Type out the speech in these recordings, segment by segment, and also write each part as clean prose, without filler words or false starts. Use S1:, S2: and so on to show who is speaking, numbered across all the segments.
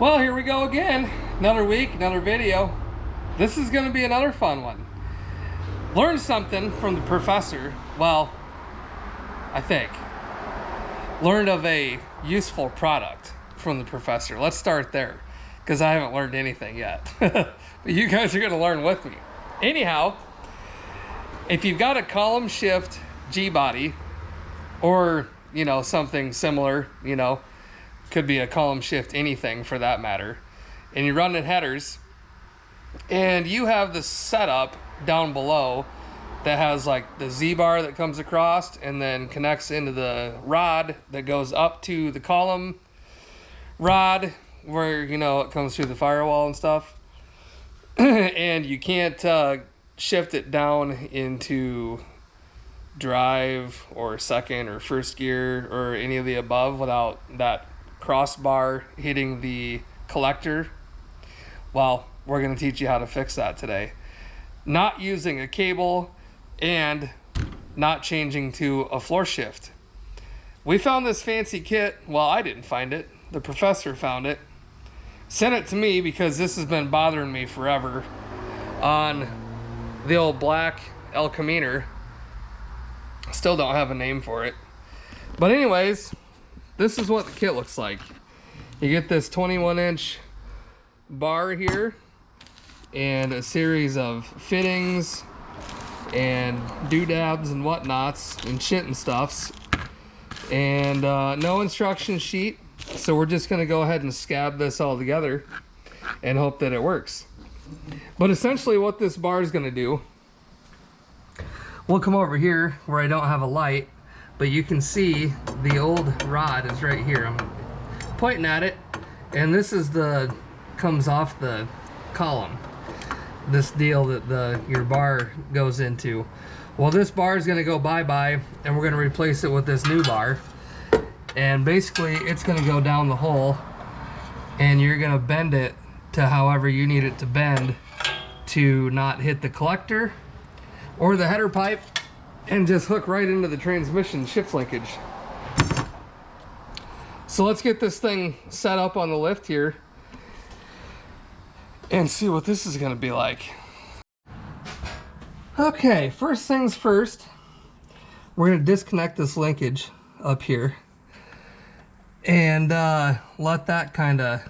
S1: Well, here we go again. Another week, another video. This is going to be another fun one. Learn something from the professor. Well, I think. Learned of a useful product from the professor. Let's start there, because I haven't learned anything yet. But you guys are going to learn with me. Anyhow, if you've got a column shift G-body, or, you know, something similar, you know, could be a column shift anything for that matter, and you're running headers, and you have the setup down below that has like the Z-bar that comes across and then connects into the rod that goes up to the column rod where, you know, it comes through the firewall and stuff. And you can't shift it down into drive or second or first gear or any of the above without that crossbar hitting the collector. Well, we're going to teach you how to fix that today. Not using a cable and not changing to a floor shift. We found this fancy kit. Well, I didn't find it. The professor found it. Sent it to me because this has been bothering me forever on the old black El Camino. Still don't have a name for it. But anyways, this is what the kit looks like. You get this 21-inch bar here and a series of fittings and doodads and whatnots and shit and stuffs, and no instruction sheet. So we're just going to go ahead and scab this all together and hope that it works. But essentially what this bar is going to do, we'll come over here where I don't have a light, but you can see the old rod is right here. I'm pointing at it, and this is the comes off the column, this deal that your bar goes into. Well, this bar is going to go bye-bye, and we're going to replace it with this new bar, and basically it's going to go down the hole, and you're going to bend it to however you need it to bend to not hit the collector or the header pipe, and just hook right into the transmission shift linkage. So let's get this thing set up on the lift here and see what this is going to be like. Okay, first things first, we're going to disconnect this linkage up here and let that kind of,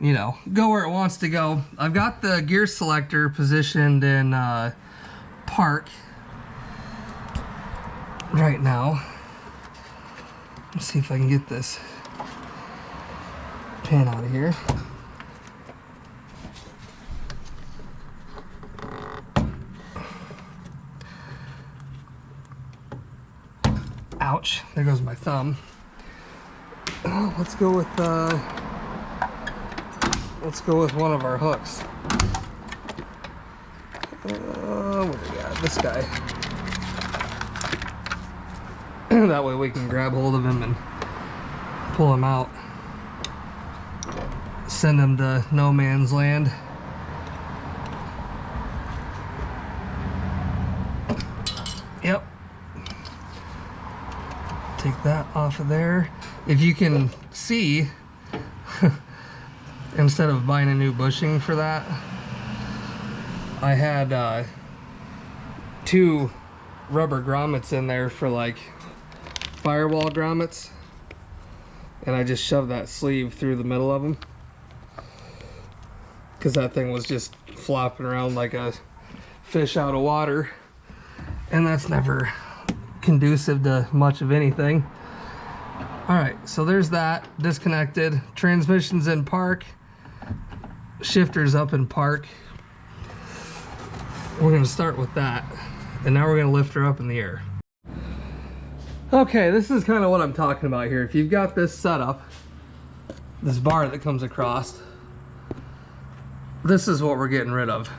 S1: you know, go where it wants to go. I've got the gear selector positioned in park right now. Let's see if I can get this pin out of here. Ouch, there goes my thumb. Let's go with one of our hooks. What do we got? This guy. That way we can grab hold of him and pull him out. Send him to no man's land. Yep. Take that off of there. If you can see, instead of buying a new bushing for that, I had 2 rubber grommets in there for like firewall grommets, and I just shoved that sleeve through the middle of them because that thing was just flopping around like a fish out of water, and that's never conducive to much of anything. Alright, so there's that disconnected. Transmission's in park, shifter's up in park. We're going to start with that, and now we're going to lift her up in the air. Okay, this is kind of what I'm talking about here. If you've got this setup, this bar that comes across, this is what we're getting rid of.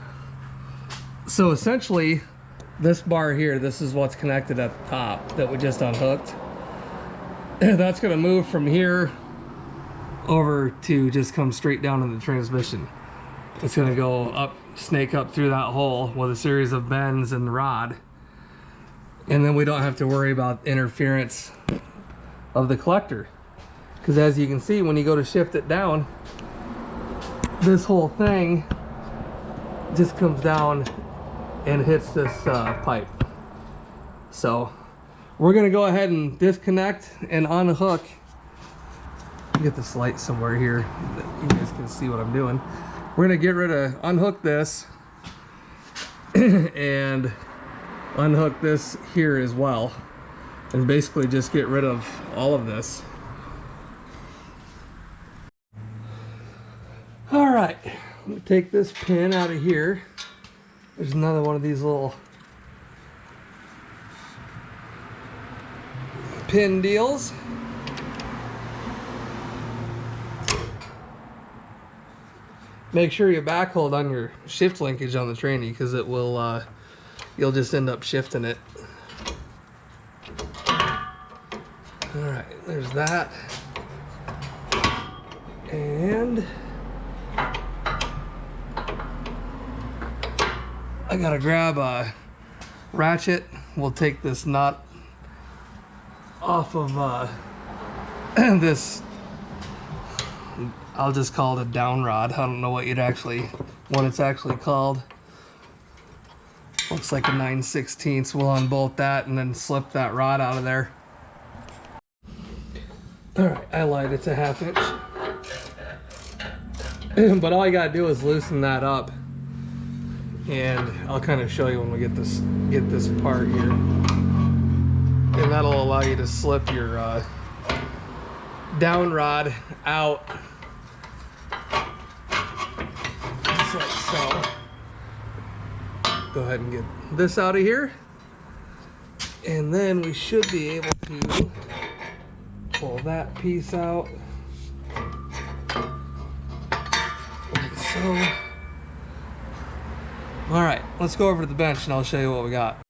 S1: So essentially, this bar here, this is what's connected at the top that we just unhooked. That's going to move from here over to just come straight down in the transmission. It's going to go up, snake up through that hole with a series of bends in the rod, and then we don't have to worry about interference of the collector. because as you can see, when you go to shift it down, this whole thing just comes down and hits this pipe. So we're gonna go ahead and disconnect and unhook. Get this light somewhere here that you guys can see what I'm doing. We're gonna unhook this and unhook this here as well, and basically just get rid of all of this. All right, I'm gonna take this pin out of here. There's another one of these little pin deals. Make sure you back hold on your shift linkage on the tranny, because it will, you'll just end up shifting it. All right, there's that. And I gotta grab a ratchet. We'll take this nut off of this, I'll just call it a down rod. I don't know what it's actually called. Looks like a 9/16. We'll unbolt that and then slip that rod out of there. All right, I lied, it's a 1/2 inch. But all you gotta do is loosen that up, and I'll kind of show you when we get this apart here. And that'll allow you to slip your down rod out. Just like so. Go ahead and get this out of here. And then we should be able to pull that piece out. Like so. All right, let's go over to the bench and I'll show you what we got.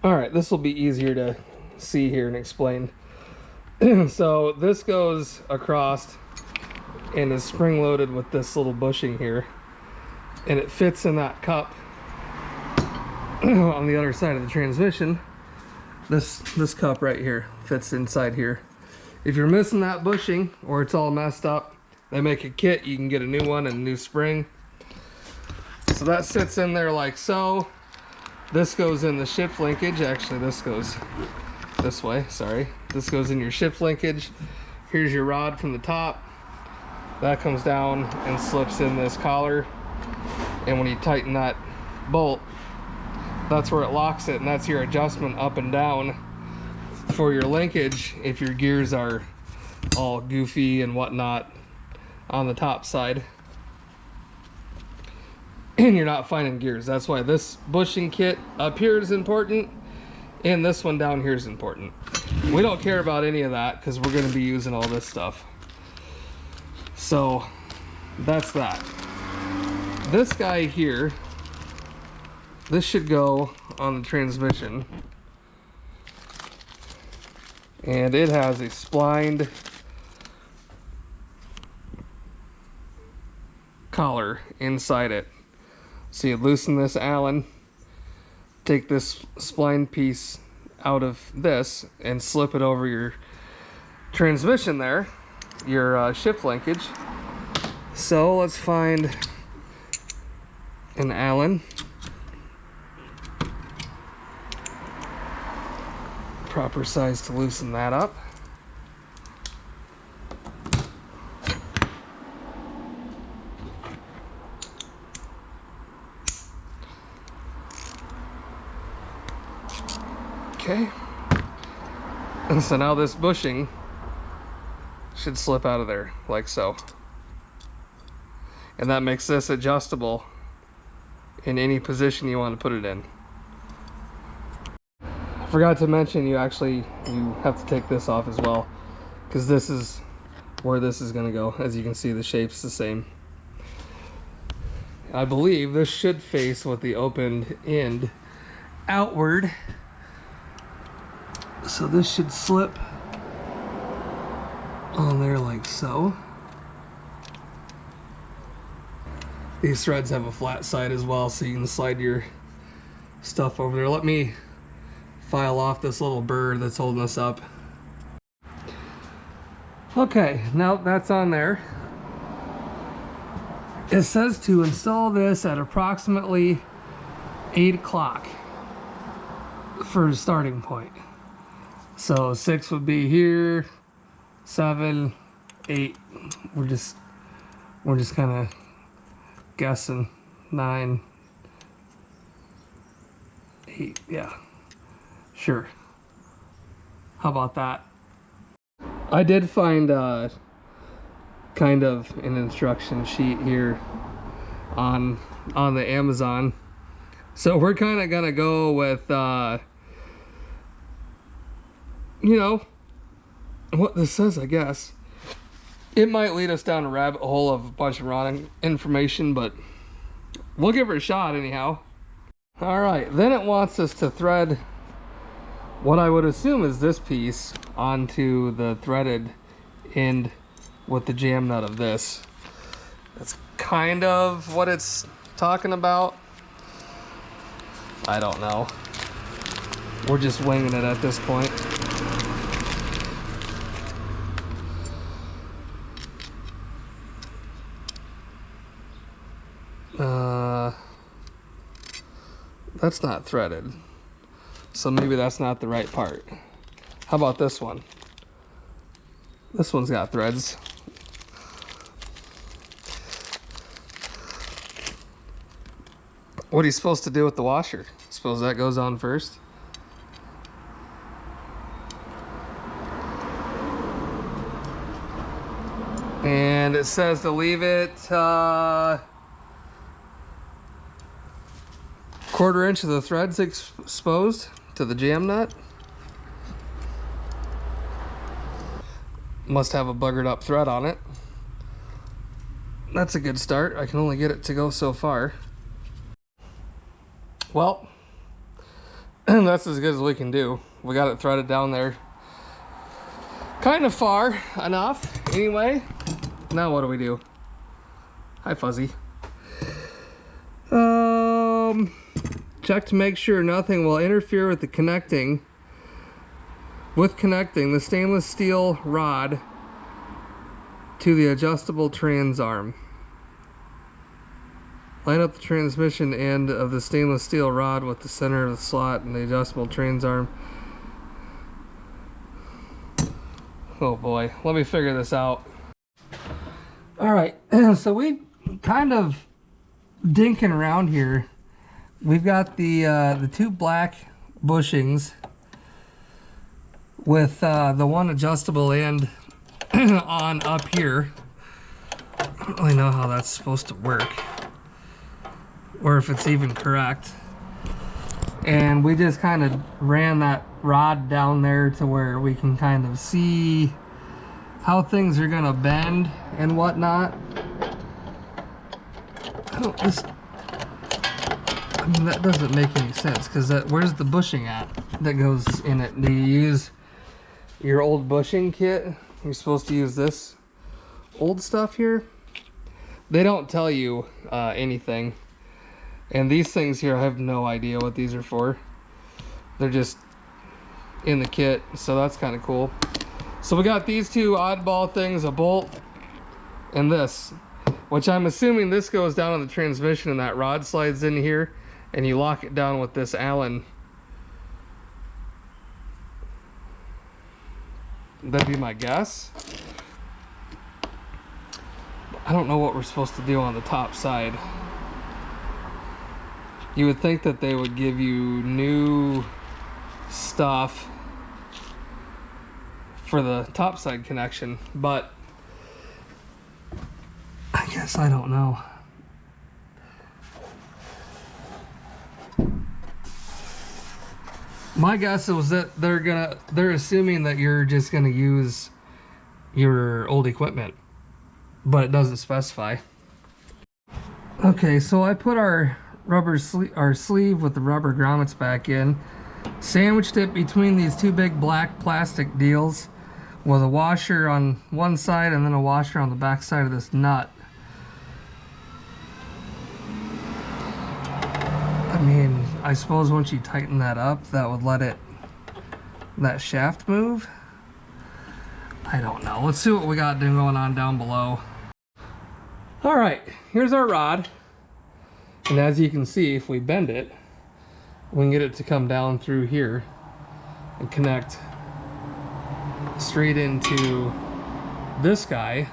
S1: All right, this will be easier to see here and explain. So this goes across and is spring loaded with this little bushing here, and it fits in that cup on the other side of the transmission. This cup right here fits inside here. If you're missing that bushing or it's all messed up, they make a kit. You can get a new one and a new spring. So that sits in there like so. This goes in the shift linkage. Actually, this goes this way, sorry. This goes in your shift linkage. Here's your rod from the top. That comes down and slips in this collar. And when you tighten that bolt, that's where it locks it, and that's your adjustment up and down for your linkage if your gears are all goofy and whatnot on the top side. And you're not finding gears. That's why this bushing kit up here is important, and this one down here is important. We don't care about any of that because we're going to be using all this stuff. So that's that. This guy here, this should go on the transmission, and it has a splined collar inside it. So you loosen this Allen, take this spline piece out of this and slip it over your transmission there, your shift linkage. So let's find an Allen. Proper size to loosen that up. Okay. And so now this bushing should slip out of there like so. And that makes this adjustable in any position you want to put it in. I forgot to mention you have to take this off as well, because this is where this is going to go. As you can see, the shape's the same. I believe this should face with the opened end outward. So this should slip on there like so. These threads have a flat side as well, so you can slide your stuff over there. Let me file off this little burr that's holding us up. Okay, now that's on there. It says to install this at approximately 8 o'clock for the starting point. So 6 would be here, 7, 8. We're just kind of guessing. 9, 8. Yeah, sure. How about that? I did find kind of an instruction sheet here on the Amazon. So we're kind of gonna go with you know what this says, I guess. It might lead us down a rabbit hole of a bunch of wrong information, but we'll give it a shot anyhow. All right, then it wants us to thread what I would assume is this piece onto the threaded end with the jam nut of this. That's kind of what it's talking about. I don't know. We're just winging it at this point. That's not threaded. So maybe that's not the right part. How about this one? This one's got threads. What are you supposed to do with the washer? Suppose that goes on first. And it says to leave it 1/4 inch of the threads exposed to the jam nut. Must have a buggered up thread on it. That's a good start. I can only get it to go so far. Well, that's as good as we can do. We got it threaded down there. Kind of far enough, anyway. Now what do we do? Hi, Fuzzy. Check to make sure nothing will interfere with connecting the stainless steel rod to the adjustable trans arm. Line up the transmission end of the stainless steel rod with the center of the slot and the adjustable trans arm. Oh boy, let me figure this out. All right, so we kind of dinking around here. We've got the 2 black bushings with the one adjustable end on up here. I don't really know how that's supposed to work, or if it's even correct. And we just kind of ran that rod down there to where we can kind of see how things are gonna bend and whatnot. I mean, that doesn't make any sense, because where's the bushing at that goes in it? Do you use your old bushing kit? You're supposed to use this old stuff here. They don't tell you anything. And these things here, I have no idea what these are for. They're just in the kit, so that's kind of cool. So we got these 2 oddball things, a bolt and this, which I'm assuming this goes down on the transmission and that rod slides in here and you lock it down with this Allen. That'd be my guess. I don't know what we're supposed to do on the top side. You would think that they would give you new stuff for the top side connection, but I guess I don't know. My guess was that they're assuming that you're just gonna use your old equipment, but it doesn't specify. Okay, so I put our sleeve with the rubber grommets back in, sandwiched it between these 2 big black plastic deals with a washer on one side and then a washer on the back side of this nut. I mean, I suppose once you tighten that up, that would let that shaft move. I don't know. Let's see what we got going on down below. All right, here's our rod. And as you can see, if we bend it, we can get it to come down through here and connect straight into this guy.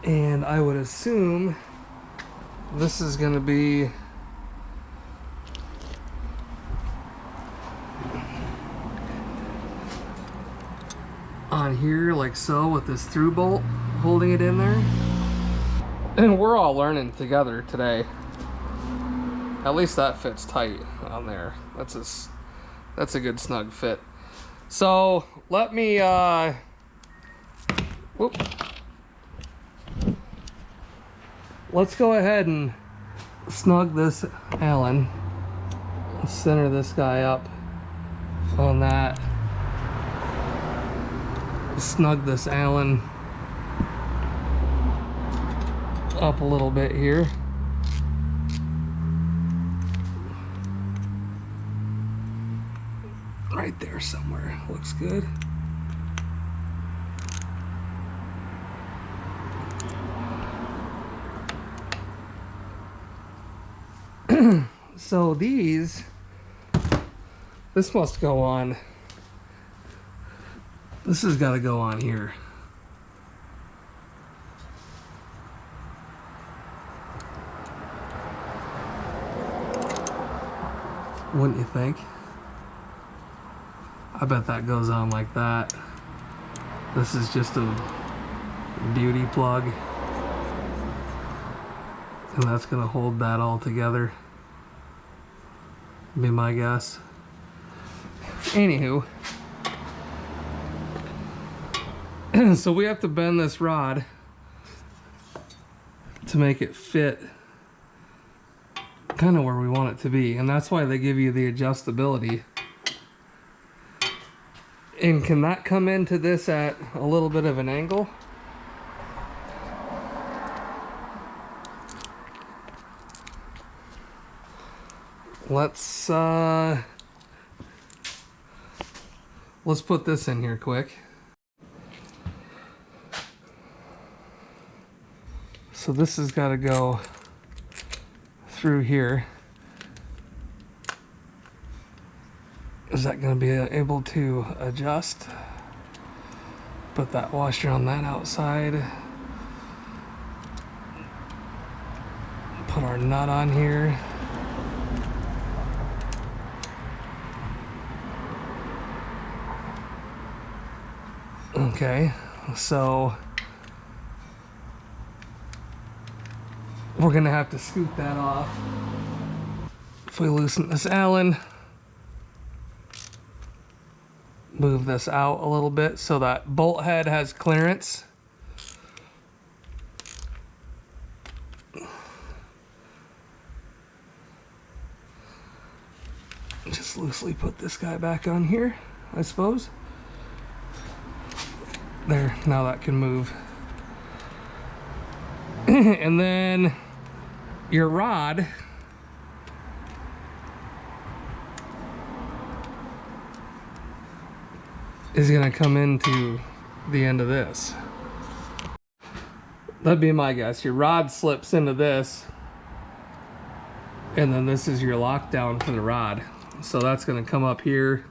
S1: And I would assume this is going to be on here like so, with this through bolt holding it in there. And we're all learning together today. At least that fits tight on there. That's a good snug fit. So let me whoop. Let's go ahead and snug this Allen. Center this guy up on that. Snug this Allen up a little bit here. Right there somewhere. Looks good. So this must go on. This has got to go on here. Wouldn't you think? I bet that goes on like that. This is just a beauty plug. And that's going to hold that all together. Be my guess. Anywho. So we have to bend this rod to make it fit kind of where we want it to be. And that's why they give you the adjustability. And can that come into this at a little bit of an angle? Let's put this in here quick. So this has got to go through here. Is that going to be able to adjust? Put that washer on that outside. Put our nut on here. Okay, so we're gonna have to scoop that off. If we loosen this Allen, move this out a little bit so that bolt head has clearance. Just loosely put this guy back on here, I suppose. There, now that can move. And then your rod is going to come into the end of this. That'd be my guess. Your rod slips into this, and then this is your lockdown for the rod. So that's going to come up here,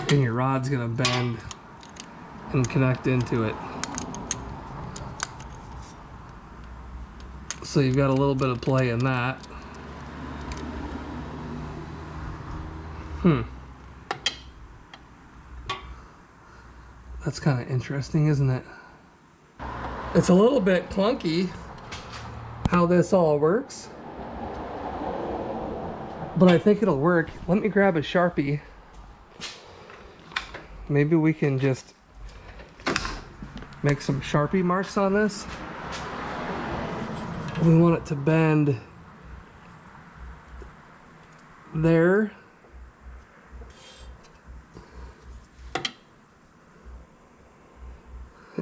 S1: and your rod's going to bend and connect into it. So you've got a little bit of play in that. That's kind of interesting, isn't it? It's a little bit clunky how this all works, but I think it'll work. Let me grab a Sharpie. Maybe we can just make some Sharpie marks on this. We want it to bend there.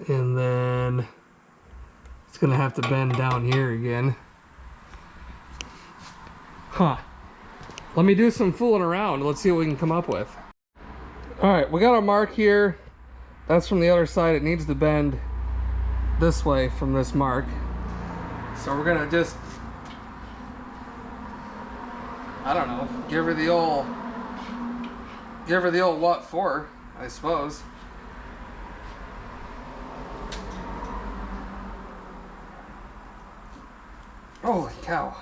S1: And then it's gonna have to bend down here again. Huh. Let me do some fooling around. Let's see what we can come up with. All right, we got our mark here. That's from the other side. It needs to bend this way from this mark. So we're gonna just, I don't know, give her the old what for, I suppose. Holy cow.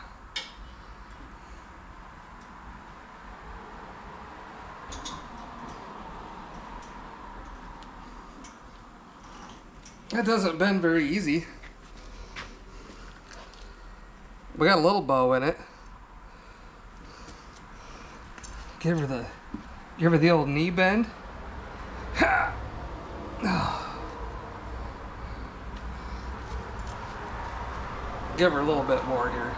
S1: That doesn't bend very easy. We got a little bow in it. Give her the old knee bend. Ha! Give her a little bit more here.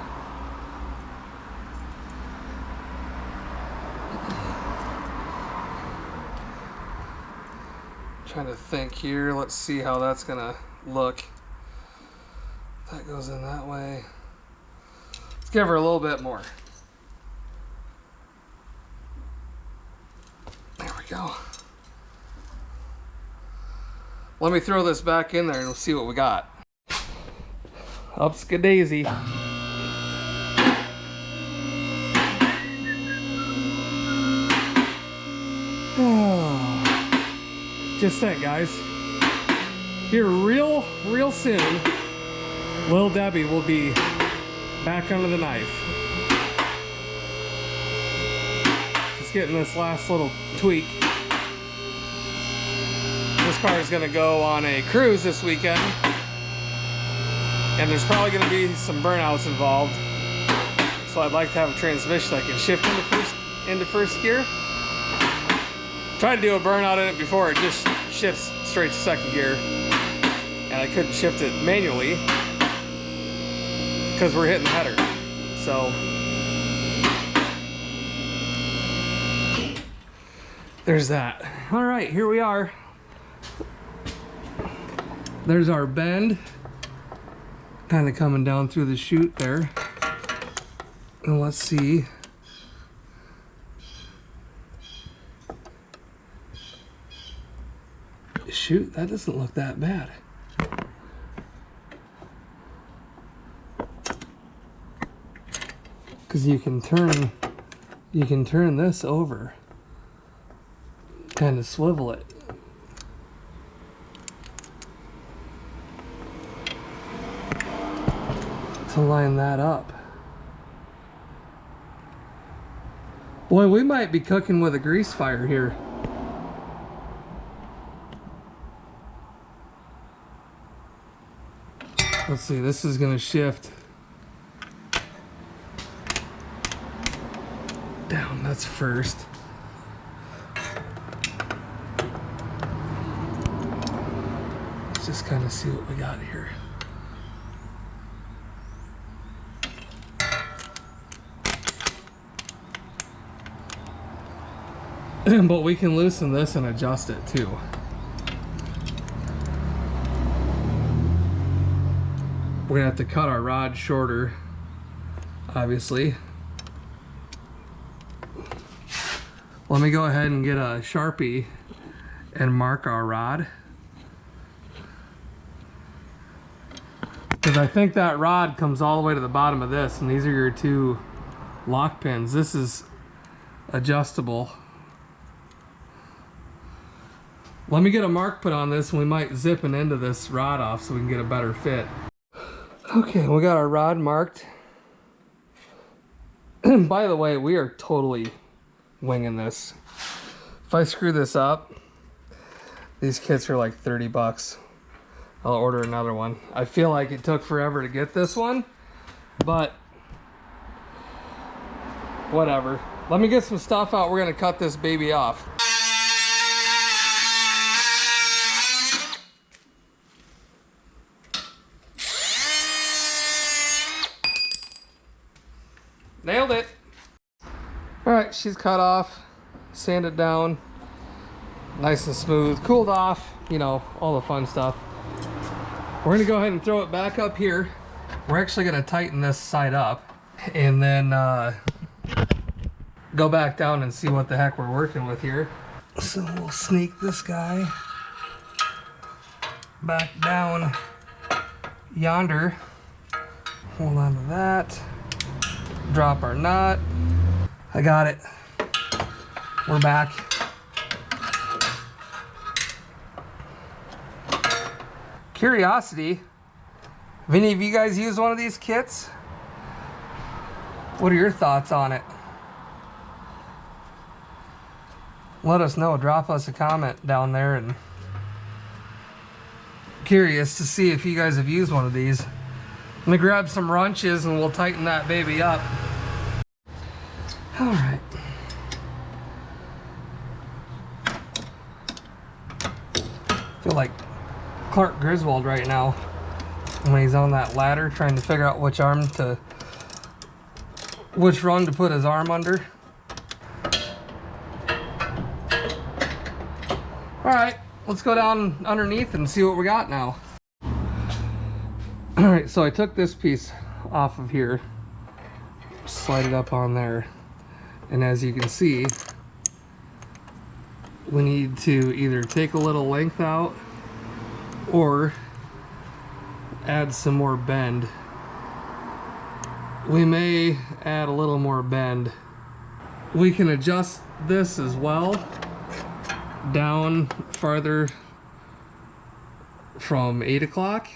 S1: Trying to think here. Let's see how that's gonna look. That goes in that way. Let's give her a little bit more. There we go. Let me throw this back in there and we'll see what we got. Upskadaisy. Just that, guys. Here real soon, Lil Debbie will be back under the knife. Just getting this last little tweak. This car is gonna go on a cruise this weekend, and there's probably gonna be some burnouts involved. So I'd like to have a transmission I can shift into first gear. Tried to do a burnout in it before, it just shifts straight to second gear. And I couldn't shift it manually because we're hitting the header. So there's that. All right, here we are. There's our bend. Kind of coming down through the chute there. And let's see. Shoot, that doesn't look that bad. Because you can turn this over, kind of swivel it. To line that up. Boy, we might be cooking with a grease fire here. Let's see, this is going to shift down, that's first. Let's just kind of see what we got here. But we can loosen this and adjust it too. We're gonna have to cut our rod shorter, obviously. Let me go ahead and get a Sharpie and mark our rod. Because I think that rod comes all the way to the bottom of this, and these are your two lock pins. This is adjustable. Let me get a mark put on this, and we might zip an end of this rod off so we can get a better fit. Okay, we got our rod marked. By the way, we are totally winging this. If I screw this up, these kits are like 30 bucks. I'll order another one. I feel like it took forever to get this one, but whatever. Let me get some stuff out. We're gonna cut this baby off. Nailed it. All right, she's cut off, sanded down, nice and smooth, cooled off, you know, all the fun stuff. We're gonna go ahead and throw it back up here. We're actually gonna tighten this side up, and then go back down and see what the heck we're working with here. So we'll sneak this guy back down yonder. Hold on to that. Drop our nut. I got it. We're back. Curiosity, have any of you guys used one of these kits? What are your thoughts on it? Let us know. Drop us a comment down there, and curious to see if you guys have used one of these. I'm gonna grab some wrenches and we'll tighten that baby up. All right. Feel like Clark Griswold right now when he's on that ladder trying to figure out which rung to put his arm under. All right, let's go down underneath and see what we got now. All right, so I took this piece off of here, slide it up on there, and as you can see, we need to either take a little length out or add some more bend. We may add a little more bend. We can adjust this as well down farther from 8 o'clock.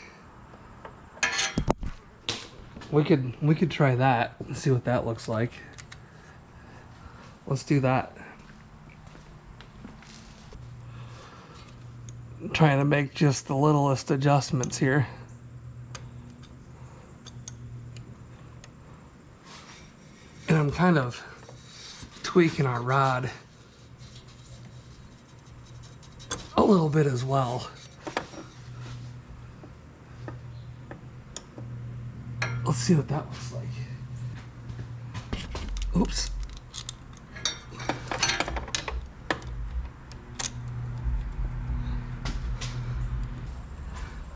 S1: We could try that and see what that looks like. Let's do that. I'm trying to make just the littlest adjustments here. And I'm kind of tweaking our rod a little bit as well. Let's see what that looks like. Oops.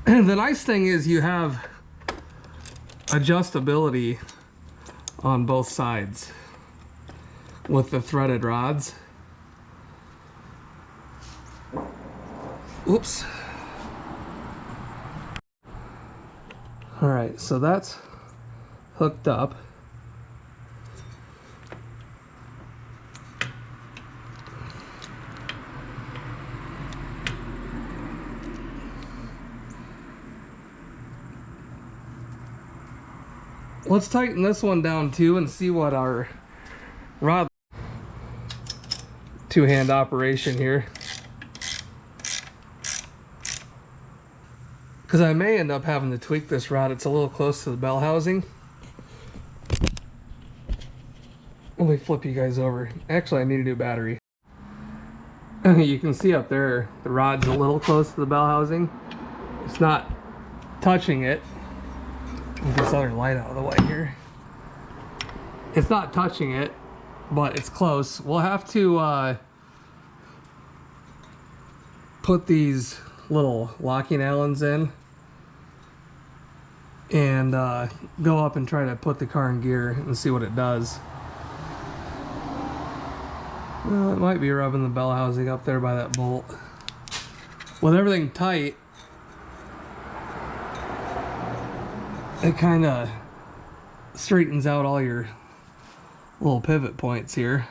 S1: And the nice thing is you have adjustability on both sides with the threaded rods. Oops. All right, so that's hooked up. Let's tighten this one down too and see what our rod, two-hand operation here. Because I may end up having to tweak this rod. It's a little close to the bell housing. Let me flip you guys over. Actually, I need a new battery. You can see up there, the rod's a little close to the bell housing. It's not touching it. Get this other light out of the way here. It's not touching it, but it's close. We'll have to put these little locking Allens in and go up and try to put the car in gear and see what it does. Well, it might be rubbing the bell housing up there by that bolt. With everything tight, it kind of straightens out all your little pivot points here.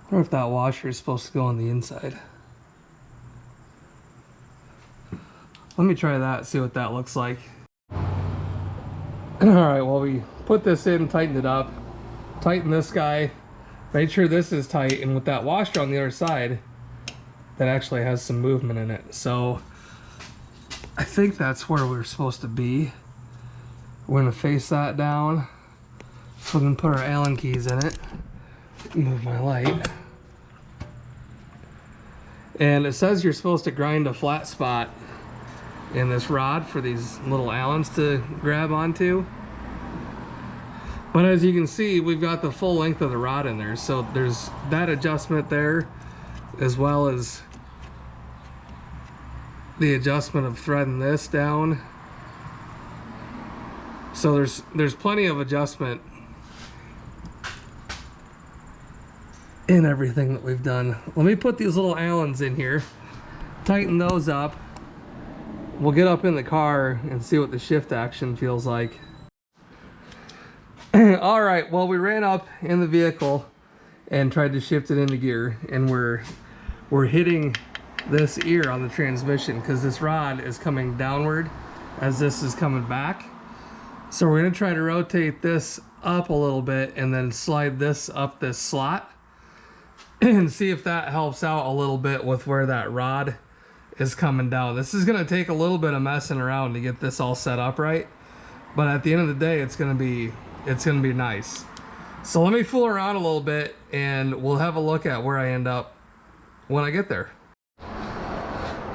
S1: I wonder if that washer is supposed to go on the inside. Let me try that, see what that looks like. Alright, well, we put this in, tightened it up, tighten this guy, made sure this is tight, and with that washer on the other side, that actually has some movement in it. So I think that's where we're supposed to be. We're going to face that down, so we can put our Allen keys in it. Move my light. And it says you're supposed to grind a flat spot in this rod for these little Allens to grab onto. But as you can see, we've got the full length of the rod in there. So there's that adjustment there, as well as the adjustment of threading this down. So there's plenty of adjustment in everything that we've done. Let me put these little Allens in here, tighten those up. We'll get up in the car and see what the shift action feels like. All right, well, we ran up in the vehicle and tried to shift it into gear, and we're hitting this ear on the transmission because this rod is coming downward as this is coming back. So we're gonna try to rotate this up a little bit and then slide this up this slot and see if that helps out a little bit with where that rod is coming down. This is gonna take a little bit of messing around to get this all set up right, but at the end of the day, it's gonna be nice. So let me fool around a little bit and we'll have a look at where I end up when I get there.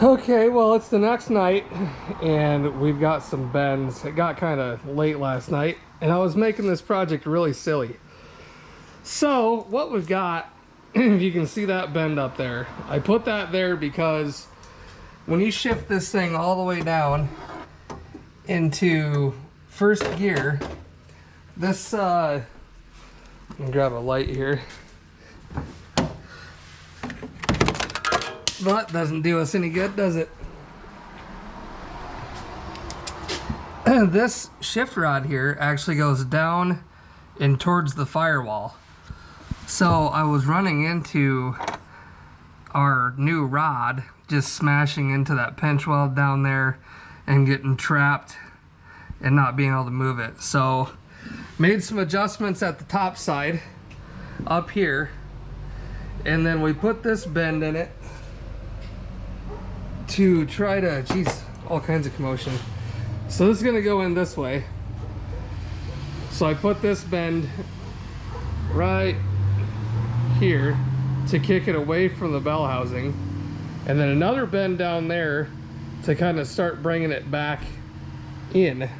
S1: Okay, well, it's the next night and we've got some bends. It got kind of late last night and I was making this project really silly. So what we've got, if you can see that bend up there, I put that there because when you shift this thing all the way down into first gear, this, let me grab a light here. But doesn't do us any good, does it? And this shift rod here actually goes down and towards the firewall. So I was running into our new rod, just smashing into that pinch weld down there and getting trapped and not being able to move it. So made some adjustments at the top side up here, and then we put this bend in it to try to, geez, all kinds of commotion. So this is gonna go in this way. So I put this bend right here to kick it away from the bell housing, and then another bend down there to kind of start bringing it back in.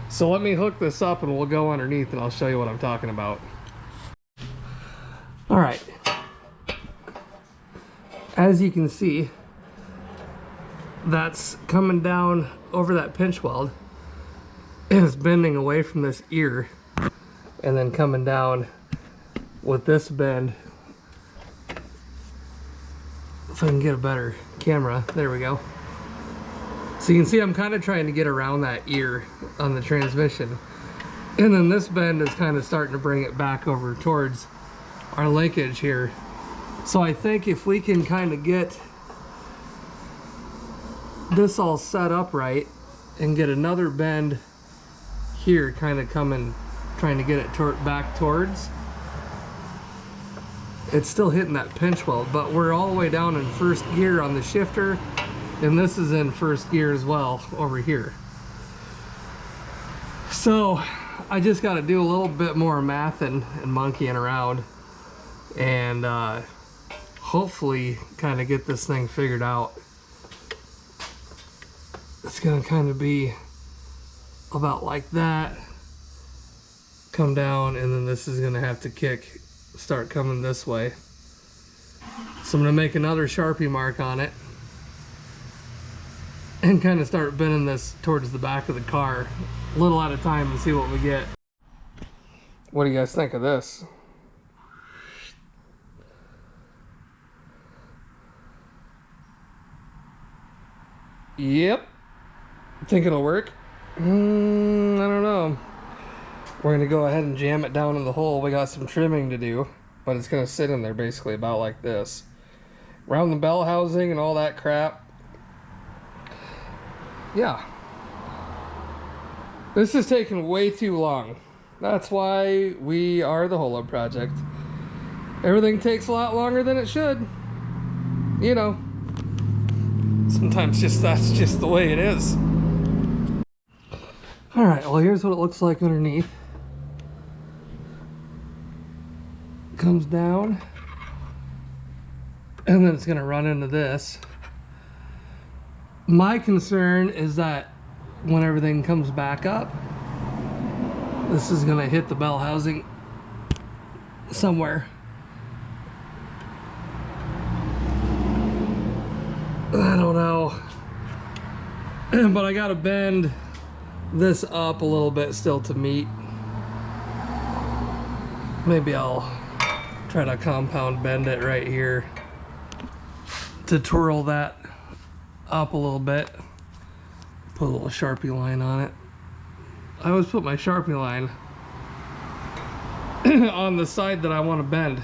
S1: So let me hook this up and we'll go underneath and I'll show you what I'm talking about. All right, as you can see, that's coming down over that pinch weld and it's bending away from this ear and then coming down with this bend. If I can get a better camera, there we go. So you can see I'm kind of trying to get around that ear on the transmission. And then this bend is kind of starting to bring it back over towards our linkage here. So I think if we can kind of get this all set up right and get another bend here kind of coming, trying to get it back towards, it's still hitting that pinch weld, but we're all the way down in first gear on the shifter, and this is in first gear as well over here. So I just got to do a little bit more math and monkeying around and hopefully kind of get this thing figured out. It's gonna kind of be about like that, come down, and then this is gonna have to start coming this way. So I'm gonna make another Sharpie mark on it and kind of start bending this towards the back of the car a little at a time and see what we get. What do you guys think of this? Yep. Think it'll work? I don't know. We're gonna go ahead and jam it down in the hole. We got some trimming to do, but it's gonna sit in there basically about like this. Around the bell housing and all that crap. Yeah. This is taking way too long. That's why we are the Holo Project. Everything takes a lot longer than it should. You know. Sometimes that's just the way it is. All right, well, here's what it looks like underneath. Comes down, and then it's gonna run into this. My concern is that when everything comes back up, this is gonna hit the bell housing somewhere. I don't know, but I got a bend this up a little bit still to meet. Maybe I'll try to compound bend it right here to twirl that up a little bit. Put a little Sharpie line on it. I always put my Sharpie line on the side that I want to bend.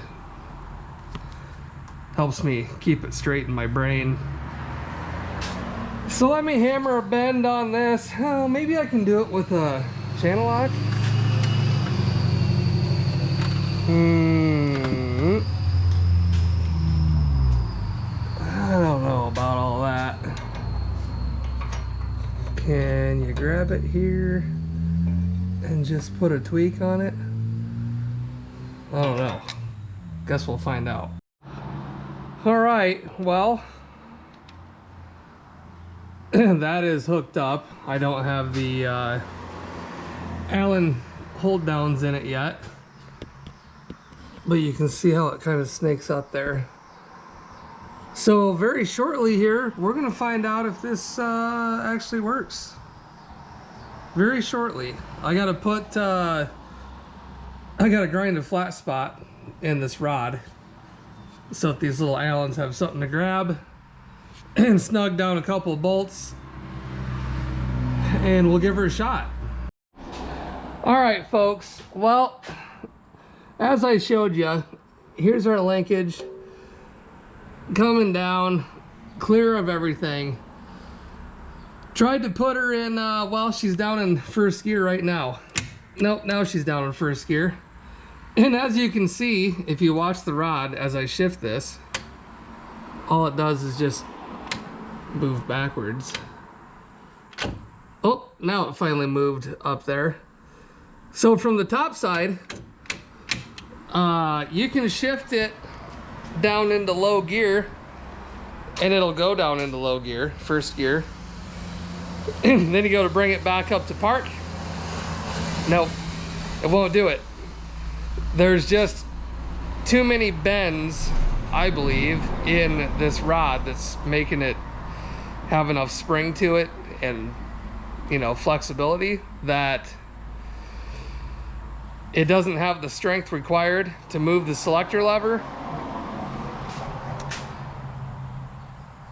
S1: Helps me keep it straight in my brain. So let me hammer a bend on this. Oh, maybe I can do it with a channel lock. I don't know about all that. Can you grab it here and just put a tweak on it? I don't know. Guess we'll find out. All right, well, that is hooked up. I don't have the Allen hold downs in it yet, but you can see how it kind of snakes up there. So very shortly here, we're gonna find out if this actually works. Very shortly. I gotta grind a flat spot in this rod so that these little Allens have something to grab, and snug down a couple of bolts, and we'll give her a shot. All right, folks. Well, as I showed you, here's our linkage coming down, clear of everything. Tried to put her in, well, she's down in first gear right now. Nope, now she's down in first gear. And as you can see, if you watch the rod as I shift this, all it does is just move backwards. Oh, now it finally moved up there. So from the top side, you can shift it down into low gear, and it'll go down into low gear, first gear. And then you go to bring it back up to park. Nope, it won't do it. There's just too many bends, I believe, in this rod that's making it have enough spring to it and, you know, flexibility, that it doesn't have the strength required to move the selector lever.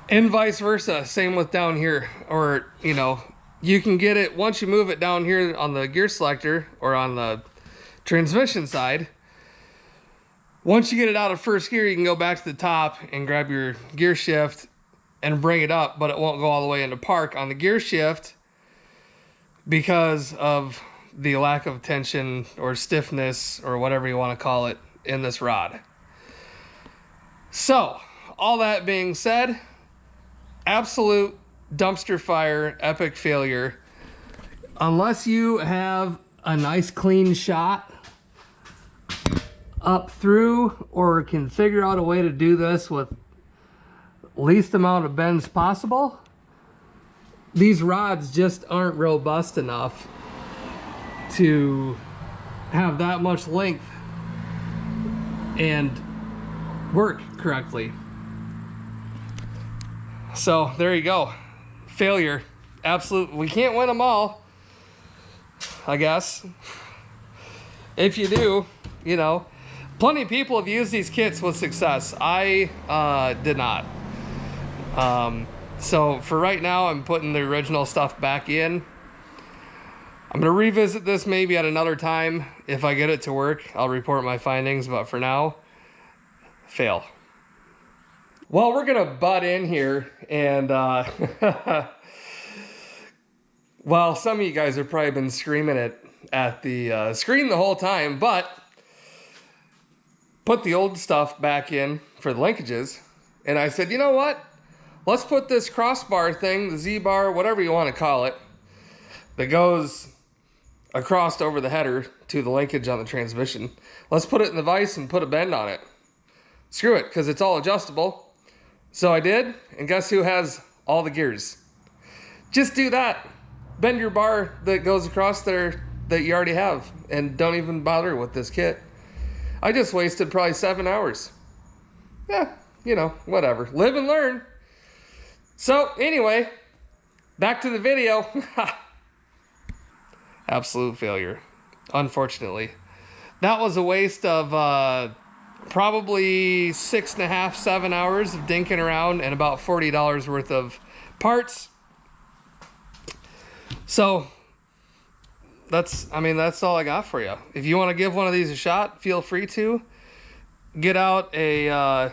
S1: And vice versa, same with down here. Or, you know, you can get it, once you move it down here on the gear selector or on the transmission side, once you get it out of first gear, you can go back to the top and grab your gear shift and bring it up, but it won't go all the way into park on the gear shift because of the lack of tension or stiffness or whatever you want to call it in this rod. So, all that being said, absolute dumpster fire, epic failure. Unless you have a nice clean shot up through, or can figure out a way to do this with least amount of bends possible, these rods just aren't robust enough to have that much length and work correctly. So there you go. Failure. Absolute. We can't win them all, I guess. If you do, you know, plenty of people have used these kits with success. I did not. So for right now, I'm putting the original stuff back in. I'm going to revisit this maybe at another time. If I get it to work, I'll report my findings. But for now, fail. Well, we're going to butt in here. And, well, some of you guys have probably been screaming it at the screen the whole time. But put the old stuff back in for the linkages. And I said, you know what? Let's put this crossbar thing, the Z-bar, whatever you want to call it, that goes across over the header to the linkage on the transmission. Let's put it in the vise and put a bend on it. Screw it, because it's all adjustable. So I did, and guess who has all the gears? Just do that. Bend your bar that goes across there that you already have, and don't even bother with this kit. I just wasted probably 7 hours. Yeah, you know, whatever. Live and learn. So anyway, back to the video. Absolute failure, unfortunately. That was a waste of probably 6.5, 7 hours of dinking around and about $40 worth of parts. So that's all I got for you. If you want to give one of these a shot, feel free to. Get out a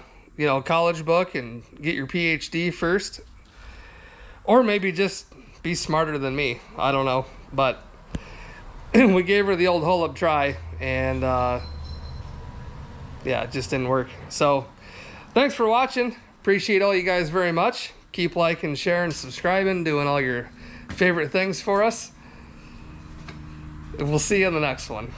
S1: college book and get your PhD first. Or maybe just be smarter than me. I don't know. But we gave her the old hole-up try, and yeah, it just didn't work. So thanks for watching. Appreciate all you guys very much. Keep liking, sharing, subscribing, doing all your favorite things for us. We'll see you in the next one.